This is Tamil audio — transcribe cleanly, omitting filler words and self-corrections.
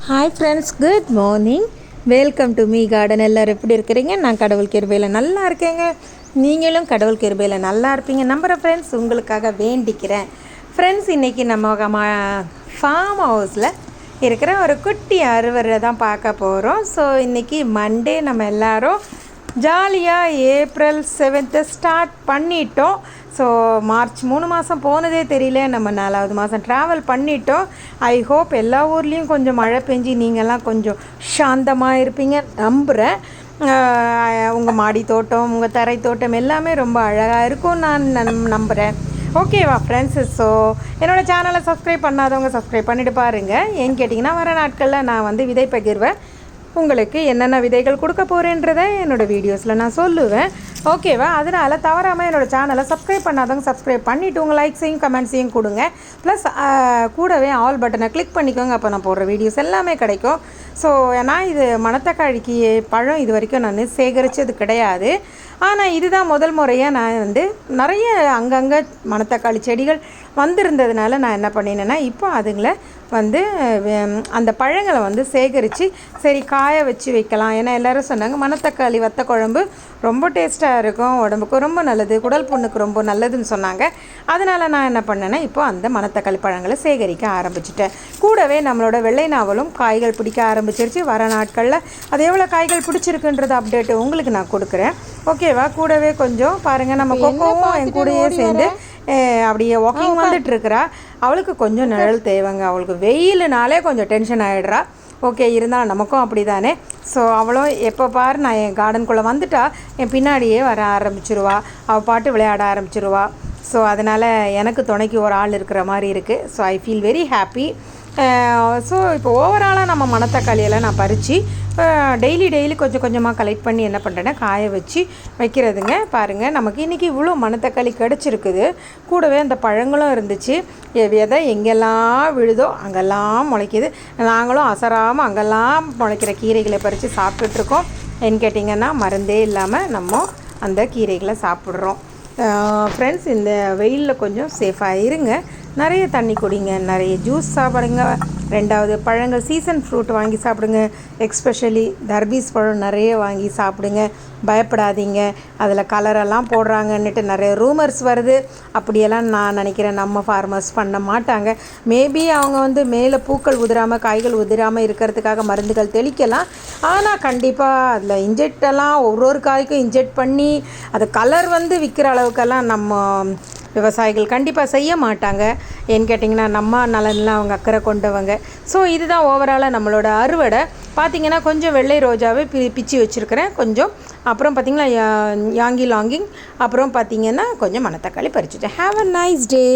Hi friends, good morning. Welcome to me garden. எல்லோரும் எப்படி இருக்கிறீங்க? நான் கடவுள் கிருபையில் நல்லா இருக்கேங்க. நீங்களும் கடவுள் கிருபையில் நல்லா இருப்பீங்க நம்புகிற ஃப்ரெண்ட்ஸ். உங்களுக்காக வேண்டிக்கிறேன் ஃப்ரெண்ட்ஸ். இன்றைக்கி நம்ம ஃபார்ம் ஹவுஸில் இருக்கிற ஒரு குட்டி அறுவரை தான் பார்க்க போகிறோம். ஸோ இன்றைக்கி மண்டே நம்ம எல்லோரும் ஜாலியாக April 7th ஸ்டார்ட் பண்ணிட்டோம். ஸோ மார்ச் 3 மாதம் போனதே தெரியல. நம்ம 4வது மாதம் ட்ராவல் பண்ணிட்டோம். ஐ ஹோப் எல்லா ஊர்லேயும் கொஞ்சம் மழை பெஞ்சு நீங்கள்லாம் கொஞ்சம் சாந்தமாக இருப்பீங்க நம்புகிறேன். உங்கள் மாடி தோட்டம், உங்கள் தரை தோட்டம் எல்லாமே ரொம்ப அழகாக இருக்கும் நான் நம்புகிறேன். ஓகேவா ஃப்ரெண்ட்ஸ்? ஸோ என்னோடய சேனலை சப்ஸ்கிரைப் பண்ணாதவங்க சப்ஸ்கிரைப் பண்ணிவிட்டு பாருங்கள். ஏன்னு கேட்டிங்கன்னா வர நாட்களில் நான் விதை பகிர்வேன். உங்களுக்கு என்னென்ன விதைகள் கொடுக்க போகிறேன்றதை என்னோடய வீடியோஸில் நான் சொல்லுவேன். ஓகேவா? அதனால் தவறாமல் என்னோடய சேனலை சப்ஸ்கிரைப் பண்ணாதவங்க சப்ஸ்கிரைப் பண்ணிவிட்டு உங்கள் லைக்ஸையும் கமெண்ட்ஸையும் கொடுங்க. ப்ளஸ் கூடவே ஆல் பட்டனை கிளிக் பண்ணிக்கோங்க. அப்போ நான் போடுற வீடியோஸ் எல்லாமே கிடைக்கும். ஸோ நான் இது மணத்தக்காளிக்கு பழம் இது வரைக்கும் நான் சேகரித்தது கிடையாது. ஆனால் இதுதான் முதல் முறையாக நான் நிறைய அங்கங்கே மணத்தக்காளி செடிகள் வந்திருந்ததுனால நான் என்ன பண்ணினேன்னா இப்போ அதுங்களை அந்த பழங்களை சேகரித்து சரி காய வச்சு வைக்கலாம். ஏன்னா எல்லோரும் சொன்னாங்க மணத்தக்காளி வத்த குழம்பு ரொம்ப டேஸ்ட்டாக இருக்கும், உடம்புக்கு ரொம்ப நல்லது, குடல் புண்ணுக்கு ரொம்ப நல்லதுன்னு சொன்னாங்க. அதனால் நான் என்ன பண்ணேன்னா இப்போ அந்த மணத்தக்காளி பழங்களை சேகரிக்க ஆரம்பிச்சிட்டேன். கூடவே நம்மளோட வெள்ளை நாவலும் காய்கள் பிடிக்க ஆரம்பிச்சிருச்சு. வர நாட்களில் அது எவ்வளோ காய்கள் பிடிச்சிருக்குன்றது அப்டேட்டு உங்களுக்கு நான் கொடுக்குறேன். ஓகேவா? கூடவே கொஞ்சம் பாருங்கள், நம்ம கொக்கோவும் என் கூடயே சேர்ந்து அப்படியே வாக்கிங் வந்துட்டுருக்குறா. அவளுக்கு கொஞ்சம் நிழல் தேவைங்க. அவளுக்கு வெயிலுனாலே கொஞ்சம் டென்ஷன் ஆகிடுறா. ஓகே, இருந்தாலும் நமக்கும் அப்படி தானே. ஸோ அவளும் எப்போ பாரு நான் என் கார்டனுக்குள்ளே வந்துட்டா என் பின்னாடியே வர ஆரம்பிச்சிருவா. அவள் பாட்டு விளையாட ஆரம்பிச்சிருவா. ஸோ அதனால் எனக்கு துணைக்கு ஒரு ஆள் இருக்கிற மாதிரி இருக்குது. So I feel very happy. So இப்போ ஓவராலாக நம்ம மணத்தக்காளியெல்லாம் நான் பறித்து டெய்லி கொஞ்சம் கொஞ்சமாக கலெக்ட் பண்ணி என்ன பண்ணுறேன்னா காய வச்சு வைக்கிறதுங்க. பாருங்கள், நமக்கு இன்றைக்கி இவ்வளோ மணத்தக்காளி கிடச்சிருக்குது. கூடவே அந்த பழங்களும் இருந்துச்சு. விதை எங்கெல்லாம் விழுதோ அங்கெல்லாம் முளைக்கிது. நாங்களும் அசராமல் அங்கெல்லாம் முளைக்கிற கீரைகளை பறித்து சாப்பிட்டுட்ருக்கோம். என்ன கேட்டிங்கன்னா மருந்தே இல்லாமல் நம்ம அந்த கீரைகளை சாப்பிட்றோம். ஃப்ரெண்ட்ஸ், இந்த வெயிலில் கொஞ்சம் சேஃபாக இருங்க. நிறைய தண்ணி குடிங்க, நிறைய ஜூஸ் சாப்பிடுங்க. 2வது பழங்கள் சீசன் ஃப்ரூட் வாங்கி சாப்பிடுங்க. எக்ஸ்பெஷலி தர்பீஸ் பழம் நிறைய வாங்கி சாப்பிடுங்க. பயப்படாதீங்க, அதில் கலரெல்லாம் போடுறாங்கன்னுட்டு நிறைய ரூமர்ஸ் வருது. அப்படியெல்லாம் நான் நினைக்கிறேன் நம்ம ஃபார்மர்ஸ் பண்ண மாட்டாங்க. மேபி அவங்க மேலே பூக்கள் உதிராமல் காய்கள் உதிராமல் இருக்கிறதுக்காக மருந்துகள் தெளிக்கலாம். ஆனால் கண்டிப்பாக அதில் இன்ஜெக்டெல்லாம் ஒரு காய்க்கும் இன்ஜெக்ட் பண்ணி அது கலர் விற்கிற அளவுக்கெல்லாம் நம்ம விவசாயிகள் கண்டிப்பாக செய்ய மாட்டாங்க. ஏன்னு கேட்டிங்கன்னா நம்ம நலன்லாம் அவங்க அக்கறை கொண்டவங்க. ஸோ இதுதான் ஓவராலாக நம்மளோட அறுவடை. பார்த்திங்கன்னா கொஞ்சம் வெள்ளை ரோஜாவே பிச்சு வச்சுருக்கிறேன் கொஞ்சம். அப்புறம் பார்த்திங்கன்னா யாங்கி லாங்கிங், அப்புறம் பார்த்திங்கன்னா கொஞ்சம் மணத்தக்காளி பறிச்சுட்டேன். Have a nice day.